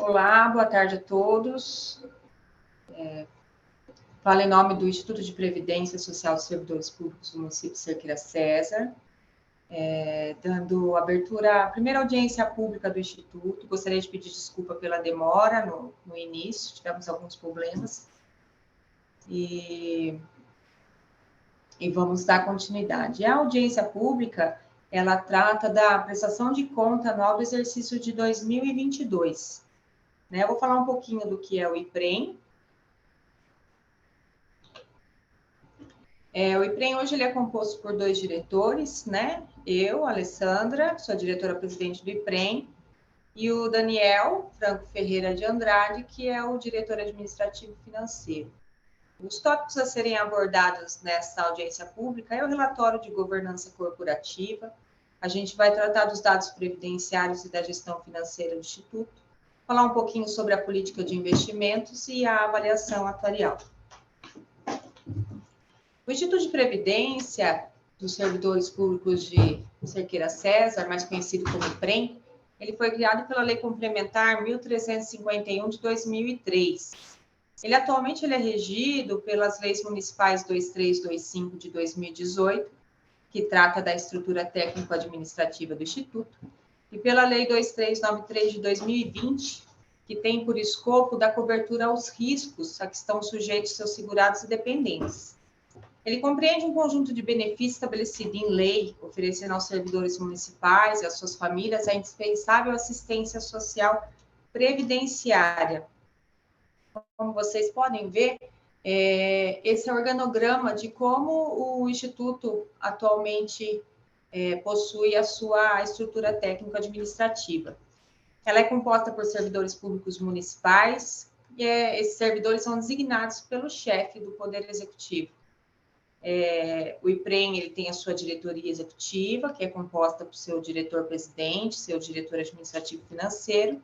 Olá, boa tarde a todos. Falo em nome do Instituto de Previdência Social dos Servidores Públicos do município de Cerqueira César, dando abertura à primeira audiência pública do Instituto. Gostaria de pedir desculpa pela demora no início, tivemos alguns problemas. E vamos dar continuidade. A audiência pública, ela trata da prestação de conta anual do exercício de 2022. Eu vou falar um pouquinho do que é o IPREM. O IPREM hoje ele é composto por 2 diretores, Eu, Alessandra, sou a diretora-presidente do IPREM, e o Daniel Franco Ferreira de Andrade, que é o diretor administrativo financeiro. Os tópicos a serem abordados nesta audiência pública é o relatório de governança corporativa, a gente vai tratar dos dados previdenciários e da gestão financeira do Instituto, falar um pouquinho sobre a política de investimentos e a avaliação atuarial. O Instituto de Previdência dos Servidores Públicos de Cerqueira César, mais conhecido como IPREM, ele foi criado pela Lei Complementar 1351 de 2003. Ele atualmente é regido pelas Leis Municipais 2325 de 2018, que trata da estrutura técnico-administrativa do Instituto, e pela Lei 2393 de 2020, que tem por escopo da cobertura aos riscos a que estão sujeitos seus segurados e dependentes. Ele compreende um conjunto de benefícios estabelecido em lei, oferecendo aos servidores municipais e às suas famílias a indispensável assistência social previdenciária. Como vocês podem ver, esse é o organograma de como o Instituto atualmente possui a sua estrutura técnico-administrativa. Ela é composta por servidores públicos municipais, e esses servidores são designados pelo chefe do Poder Executivo. O IPREM ele tem a sua diretoria executiva, que é composta por seu diretor-presidente, seu diretor administrativo financeiro,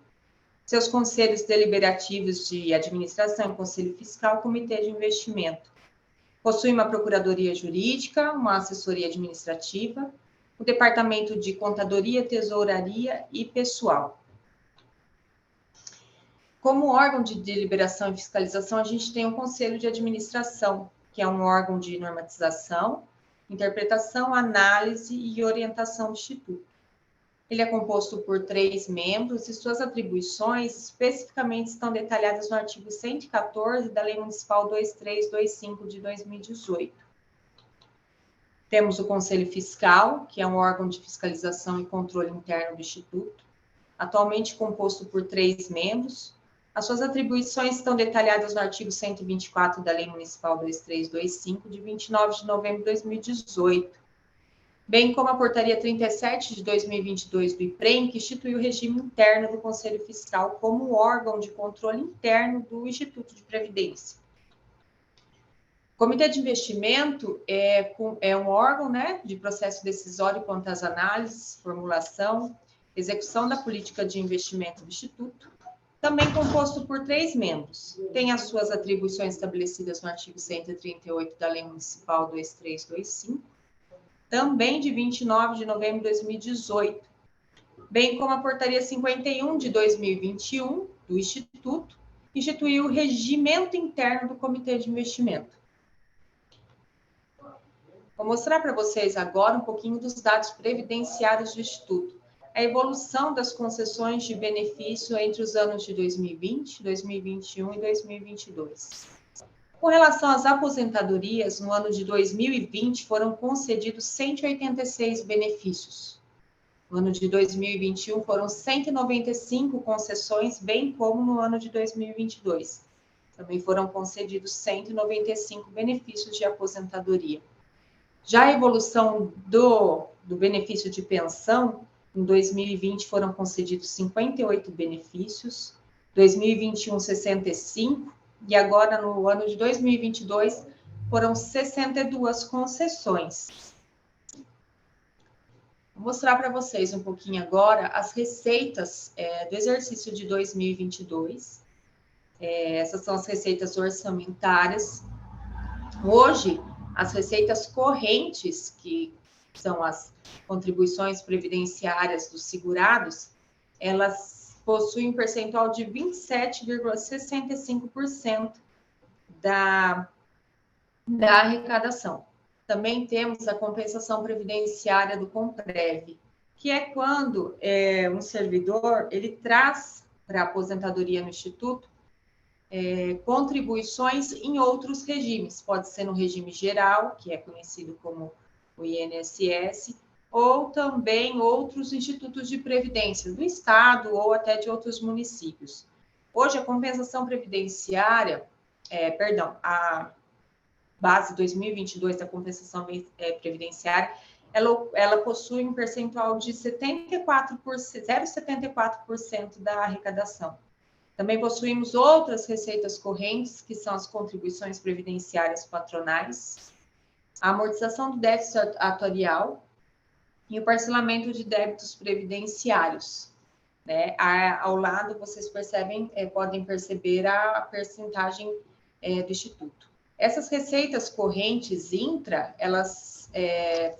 seus conselhos deliberativos de administração, conselho fiscal, comitê de investimento. Possui uma procuradoria jurídica, uma assessoria administrativa, o departamento de contadoria, tesouraria e pessoal. Como órgão de deliberação e fiscalização, a gente tem um conselho de administração, que é um órgão de normatização, interpretação, análise e orientação do Instituto. Ele é composto por 3 membros e suas atribuições especificamente estão detalhadas no artigo 114 da Lei Municipal 2325 de 2018. Temos o Conselho Fiscal, que é um órgão de fiscalização e controle interno do Instituto, atualmente composto por 3 membros. As suas atribuições estão detalhadas no artigo 124 da Lei Municipal 2325, de 29 de novembro de 2018, bem como a Portaria 37 de 2022 do IPREM, que instituiu o regime interno do Conselho Fiscal como órgão de controle interno do Instituto de Previdência. O Comitê de Investimento é um órgão de processo decisório quanto às análises, formulação, execução da política de investimento do Instituto, também composto por 3 membros. Tem as suas atribuições estabelecidas no artigo 138 da Lei Municipal 2325, também de 29 de novembro de 2018, bem como a Portaria 51 de 2021 do Instituto, que instituiu o regimento interno do Comitê de Investimento. Vou mostrar para vocês agora um pouquinho dos dados previdenciários do Instituto. A evolução das concessões de benefício entre os anos de 2020, 2021 e 2022. Com relação às aposentadorias, no ano de 2020 foram concedidos 186 benefícios. No ano de 2021 foram 195 concessões, bem como no ano de 2022. Também foram concedidos 195 benefícios de aposentadoria. Já a evolução do benefício de pensão, em 2020 foram concedidos 58 benefícios, 2021 65, e agora no ano de 2022 foram 62 concessões. Vou mostrar para vocês um pouquinho agora as receitas do exercício de 2022. Essas são as receitas orçamentárias. Hoje, as receitas correntes, que são as contribuições previdenciárias dos segurados, elas possui um percentual de 27,65% da arrecadação. Também temos a compensação previdenciária do Comprev, que é quando um servidor ele traz para a aposentadoria no Instituto contribuições em outros regimes. Pode ser no regime geral, que é conhecido como o INSS, ou também outros institutos de previdência do Estado ou até de outros municípios. Hoje, a compensação previdenciária, a base 2022 da compensação previdenciária, ela possui um percentual de 0,74% da arrecadação. Também possuímos outras receitas correntes, que são as contribuições previdenciárias patronais, a amortização do déficit atuarial e o parcelamento de débitos previdenciários. Né? Ao lado, vocês podem perceber a percentagem do Instituto. Essas receitas correntes intra, elas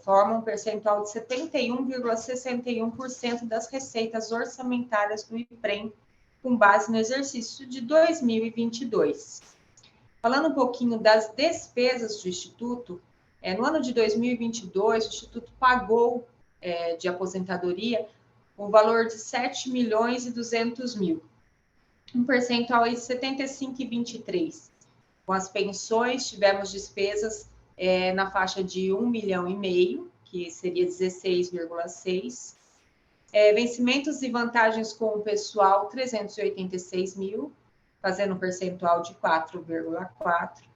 formam um percentual de 71,61% das receitas orçamentárias do IPREM, com base no exercício de 2022. Falando um pouquinho das despesas do Instituto, no ano de 2022, o Instituto pagou de aposentadoria o valor de 7.200.000, um percentual de 75,23%. Com as pensões, tivemos despesas na faixa de 1,5 milhão, que seria 16,6%. Vencimentos e vantagens com o pessoal, 386.000, fazendo um percentual de 4,4%.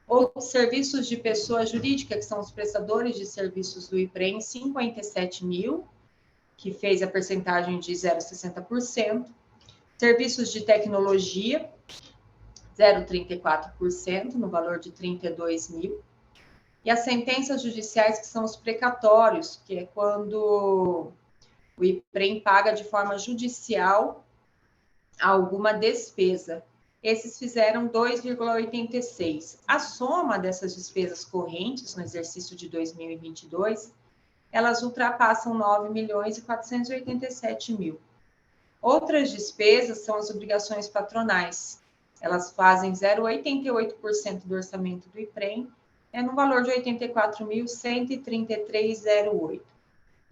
Outros serviços de pessoa jurídica, que são os prestadores de serviços do IPREM, 57.000, que fez a percentagem de 0,60%. Serviços de tecnologia, 0,34%, no valor de 32.000. E as sentenças judiciais, que são os precatórios, que é quando o IPREM paga de forma judicial alguma despesa. Esses fizeram 2,86%. A soma dessas despesas correntes no exercício de 2022, elas ultrapassam 9.487.000. Outras despesas são as obrigações patronais. Elas fazem 0,88% do orçamento do IPREM, no valor de 84.133,08.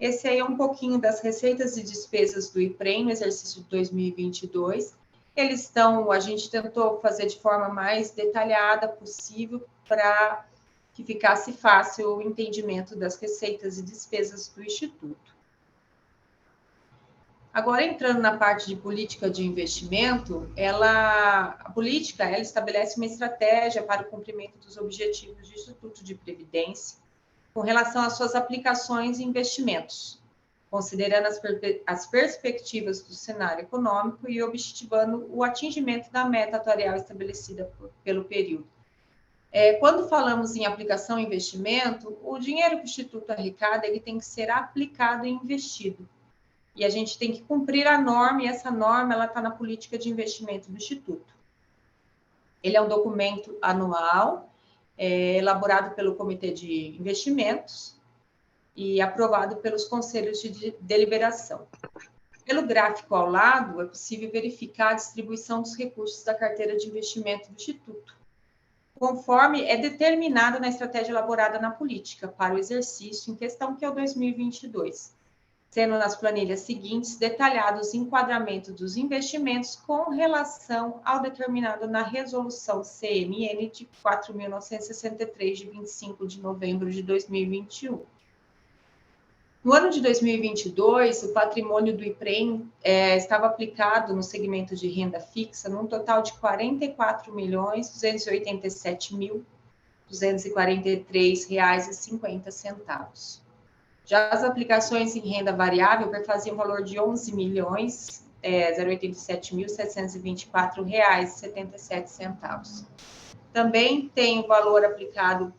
Esse aí é um pouquinho das receitas e despesas do IPREM no exercício de 2022. A gente tentou fazer de forma mais detalhada possível para que ficasse fácil o entendimento das receitas e despesas do Instituto. Agora, entrando na parte de política de investimento, a política estabelece uma estratégia para o cumprimento dos objetivos do Instituto de Previdência com relação às suas aplicações e investimentos, considerando as perspectivas do cenário econômico e objetivando o atingimento da meta atuarial estabelecida pelo período. Quando falamos em aplicação e investimento, o dinheiro que o Instituto arrecada ele tem que ser aplicado e investido. E a gente tem que cumprir a norma, e essa norma está na política de investimento do Instituto. Ele é um documento anual, elaborado pelo Comitê de Investimentos e aprovado pelos conselhos de deliberação. Pelo gráfico ao lado, é possível verificar a distribuição dos recursos da carteira de investimento do Instituto, conforme é determinado na estratégia elaborada na política para o exercício em questão, que é o 2022. Sendo nas planilhas seguintes detalhados o enquadramento dos investimentos com relação ao determinado na resolução CMN de 4.963, de 25 de novembro de 2021. No ano de 2022, o patrimônio do IPREM estava aplicado no segmento de renda fixa num total de R$ 44.287.243,50. Já as aplicações em renda variável faziam um valor de R$ 11.087.724,77. Também tem o valor aplicado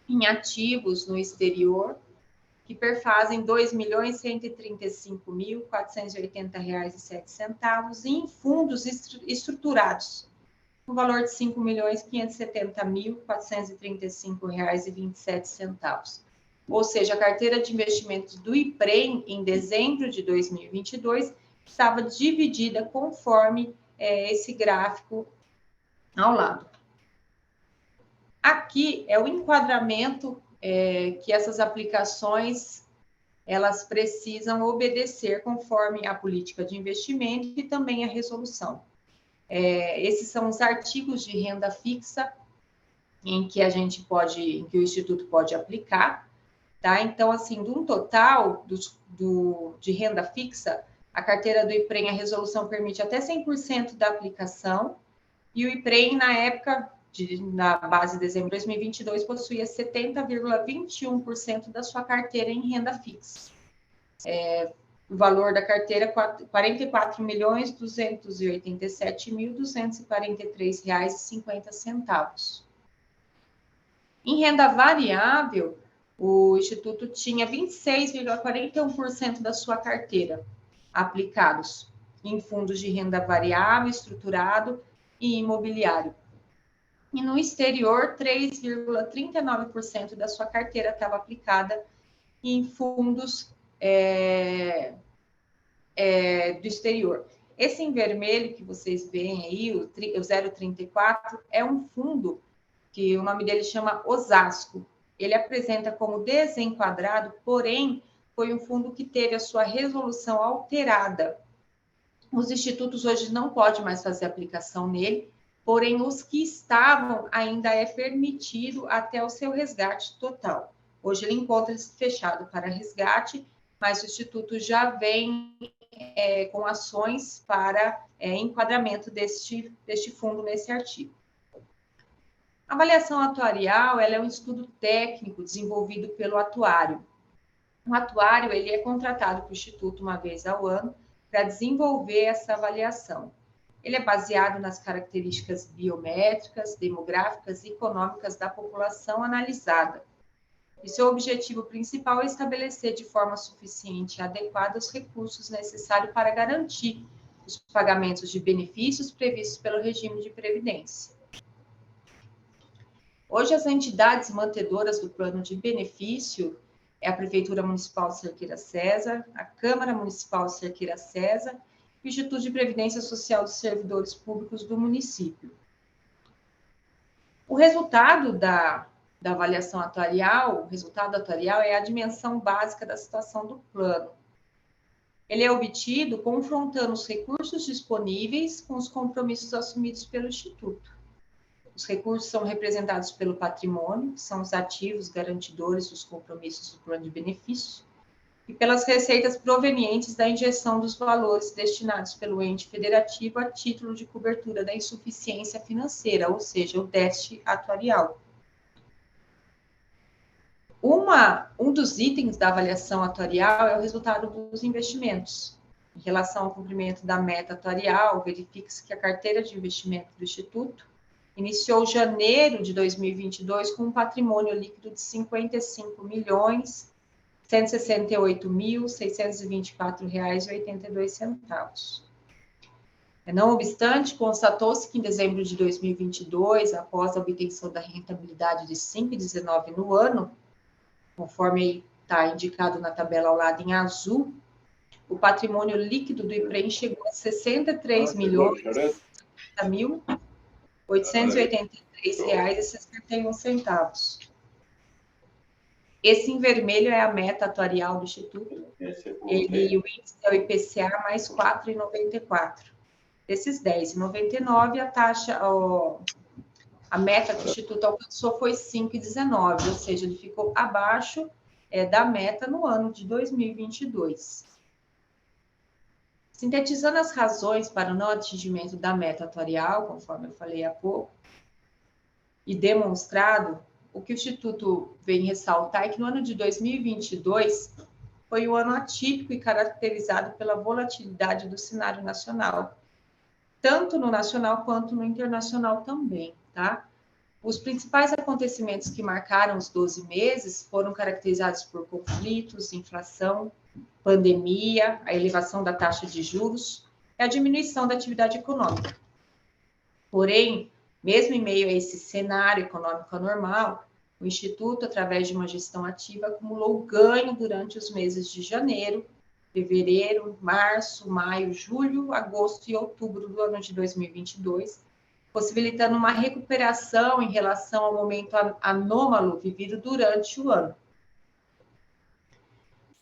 em ativos no exterior, que perfazem R$ 2.135.480,07, e em fundos estruturados, no valor de R$ 5.570.435,27. Ou seja, a carteira de investimentos do IPREM, em dezembro de 2022, estava dividida conforme esse gráfico ao lado. Aqui é o enquadramento que essas aplicações elas precisam obedecer conforme a política de investimento e também a resolução. Esses são os artigos de renda fixa em que o Instituto pode aplicar, tá? Então, assim, de um total de renda fixa, a carteira do IPREM, a resolução permite até 100% da aplicação, e o IPREM, na época, na base de dezembro de 2022, possuía 70,21% da sua carteira em renda fixa. O valor da carteira é R$ 44.287.243,50. Em renda variável, o Instituto tinha 26,41% da sua carteira aplicados em fundos de renda variável, estruturado e imobiliário. E no exterior, 3,39% da sua carteira estava aplicada em fundos do exterior. Esse em vermelho que vocês veem aí, o 034, é um fundo que o nome dele chama Osasco. Ele apresenta como desenquadrado, porém, foi um fundo que teve a sua resolução alterada. Os institutos hoje não podem mais fazer aplicação nele, porém, os que estavam ainda é permitido até o seu resgate total. Hoje ele encontra-se fechado para resgate, mas o Instituto já vem com ações para enquadramento deste fundo nesse artigo. A avaliação atuarial ela é um estudo técnico desenvolvido pelo atuário. O atuário ele é contratado para o Instituto uma vez ao ano para desenvolver essa avaliação. Ele é baseado nas características biométricas, demográficas e econômicas da população analisada. E seu objetivo principal é estabelecer de forma suficiente e adequada os recursos necessários para garantir os pagamentos de benefícios previstos pelo regime de previdência. Hoje, as entidades mantedoras do plano de benefício é a Prefeitura Municipal de Cerqueira César, a Câmara Municipal de Cerqueira César e o Instituto de Previdência Social dos Servidores Públicos do município. O resultado da avaliação atuarial, o resultado atuarial é a dimensão básica da situação do plano. Ele é obtido confrontando os recursos disponíveis com os compromissos assumidos pelo Instituto. Os recursos são representados pelo patrimônio, que são os ativos garantidores dos compromissos do plano de benefício, e pelas receitas provenientes da injeção dos valores destinados pelo ente federativo a título de cobertura da insuficiência financeira, ou seja, o déficit atuarial. Um dos itens da avaliação atuarial é o resultado dos investimentos. Em relação ao cumprimento da meta atuarial, verifica-se que a carteira de investimento do Instituto iniciou janeiro de 2022 com um patrimônio líquido de R$ 55.168.624,82. Não obstante, constatou-se que em dezembro de 2022, após a obtenção da rentabilidade de 5,19 no ano, conforme está indicado na tabela ao lado em azul, o patrimônio líquido do IPREM chegou a R$ 63.883,61. Esse em vermelho é a meta atuarial do Instituto. O índice é o IPCA mais 4,94. Desses 10,99, a meta que o Instituto alcançou foi 5,19, ou seja, ele ficou abaixo da meta no ano de 2022. Sintetizando as razões para o não atingimento da meta atuarial, conforme eu falei há pouco, e demonstrado, o que o Instituto vem ressaltar é que no ano de 2022 foi um ano atípico e caracterizado pela volatilidade do cenário nacional, tanto no nacional quanto no internacional também, tá? Os principais acontecimentos que marcaram os 12 meses foram caracterizados por conflitos, inflação, pandemia, a elevação da taxa de juros e a diminuição da atividade econômica. Porém, mesmo em meio a esse cenário econômico anormal, o Instituto, através de uma gestão ativa, acumulou ganho durante os meses de janeiro fevereiro, março, maio, julho, agosto e outubro do ano de 2022, possibilitando uma recuperação em relação ao momento anômalo vivido durante o ano.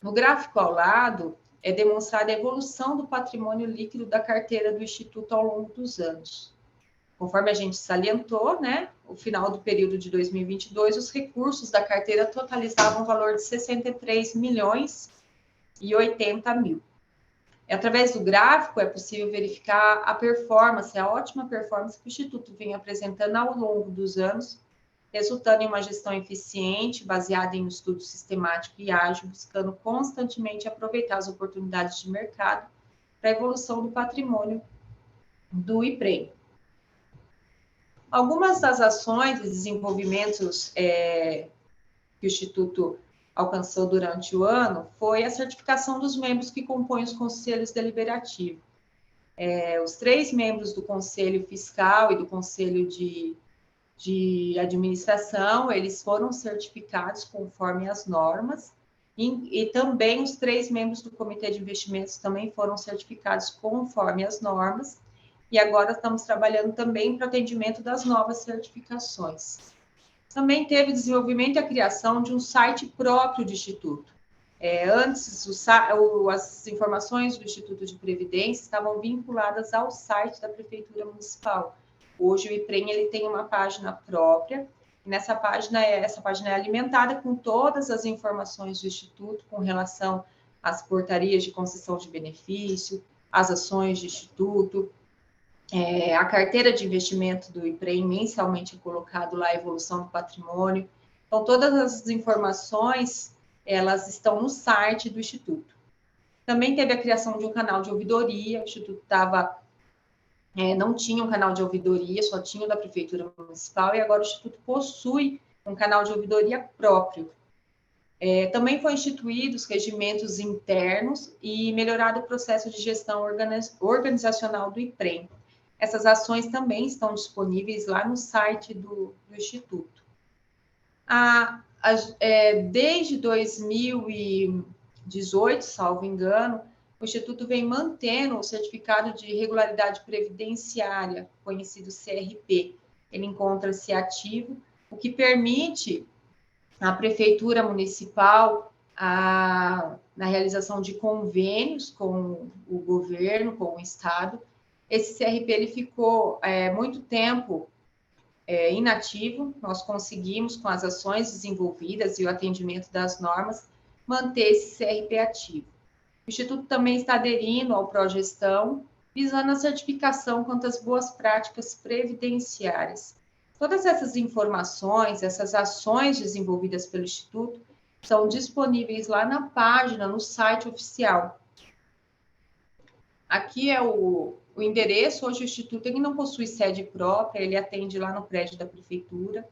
No gráfico ao lado, é demonstrada a evolução do patrimônio líquido da carteira do Instituto ao longo dos anos. Conforme a gente salientou, né, no final do período de 2022, os recursos da carteira totalizavam um valor de 63 milhões e 80 mil. Através do gráfico, é possível verificar a performance, a ótima performance que o Instituto vem apresentando ao longo dos anos, resultando em uma gestão eficiente, baseada em um estudo sistemático e ágil, buscando constantemente aproveitar as oportunidades de mercado para a evolução do patrimônio do IPREM. Algumas das ações e desenvolvimentos que o Instituto alcançou durante o ano foi a certificação dos membros que compõem os conselhos deliberativos. Os 3 membros do Conselho Fiscal e do Conselho de Administração, eles foram certificados conforme as normas, e também os 3 membros do Comitê de Investimentos também foram certificados conforme as normas, e agora estamos trabalhando também para o atendimento das novas certificações. Também teve desenvolvimento e a criação de um site próprio do Instituto. Antes, as informações do Instituto de Previdência estavam vinculadas ao site da Prefeitura Municipal. Hoje o IPREM ele tem uma página própria, e essa página é alimentada com todas as informações do Instituto com relação às portarias de concessão de benefício, às ações do Instituto, a carteira de investimento do IPREM mensalmente é colocado lá a evolução do patrimônio. Então, todas as informações, elas estão no site do Instituto. Também teve a criação de um canal de ouvidoria, o Instituto não tinha um canal de ouvidoria, só tinha o da Prefeitura Municipal, e agora o Instituto possui um canal de ouvidoria próprio. Também foi instituído os regimentos internos e melhorado o processo de gestão organizacional do IPREM. Essas ações também estão disponíveis lá no site do Instituto. Desde 2018, salvo engano, o Instituto vem mantendo o certificado de regularidade previdenciária, conhecido CRP. Ele encontra-se ativo, o que permite à Prefeitura Municipal na realização de convênios com o governo, com o Estado. Esse CRP ele ficou muito tempo inativo. Nós conseguimos, com as ações desenvolvidas e o atendimento das normas, manter esse CRP ativo. O Instituto também está aderindo ao Progestão, visando a certificação quanto às boas práticas previdenciárias. Todas essas informações, essas ações desenvolvidas pelo Instituto, são disponíveis lá na página, no site oficial. Aqui é o endereço. Hoje o Instituto ele não possui sede própria, ele atende lá no prédio da Prefeitura.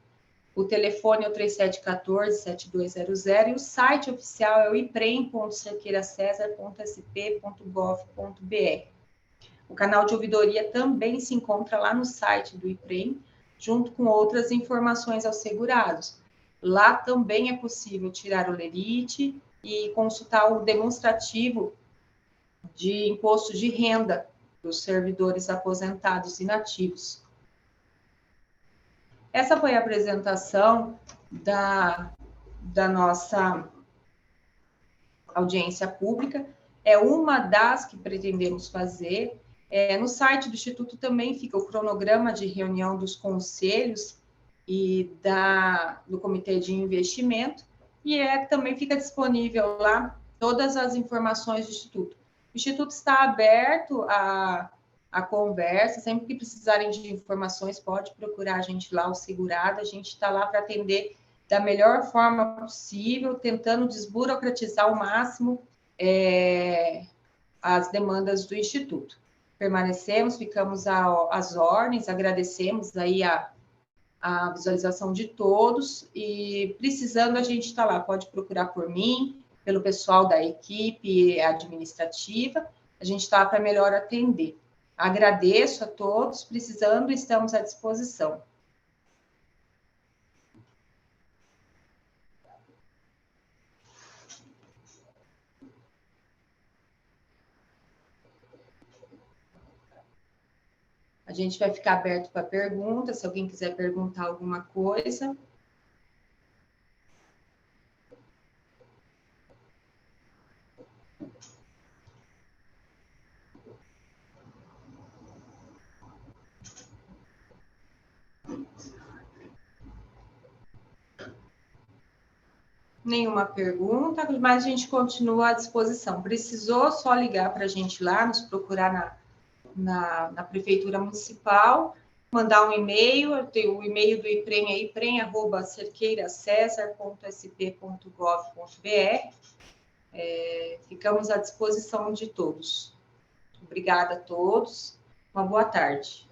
O telefone é o 3714-7200 e o site oficial é o iprem.cerqueiracesar.sp.gov.br. O canal de ouvidoria também se encontra lá no site do IPREM, junto com outras informações aos segurados. Lá também é possível tirar o lerite e consultar o demonstrativo de imposto de renda dos servidores aposentados inativos. Essa foi a apresentação da nossa audiência pública, é uma das que pretendemos fazer. No site do Instituto também fica o cronograma de reunião dos conselhos e do Comitê de Investimento, e também fica disponível lá todas as informações do Instituto. O Instituto está aberto a conversa, sempre que precisarem de informações, pode procurar a gente lá, o segurado, a gente está lá para atender da melhor forma possível, tentando desburocratizar ao máximo as demandas do Instituto. Permanecemos, ficamos às ordens, agradecemos aí a visualização de todos, e precisando a gente está lá, pode procurar por mim, pelo pessoal da equipe administrativa, a gente está para melhor atender. Agradeço a todos, precisando, estamos à disposição. gente vai ficar aberto para perguntas, se alguém quiser perguntar alguma coisa. Nenhuma pergunta, mas a gente continua à disposição. Precisou só ligar para a gente lá, nos procurar na Prefeitura Municipal, mandar um e-mail, eu tenho o e-mail do IPREM, é ipren@cerqueiracesar.sp.gov.br. Ficamos à disposição de todos. Obrigada a todos, uma boa tarde.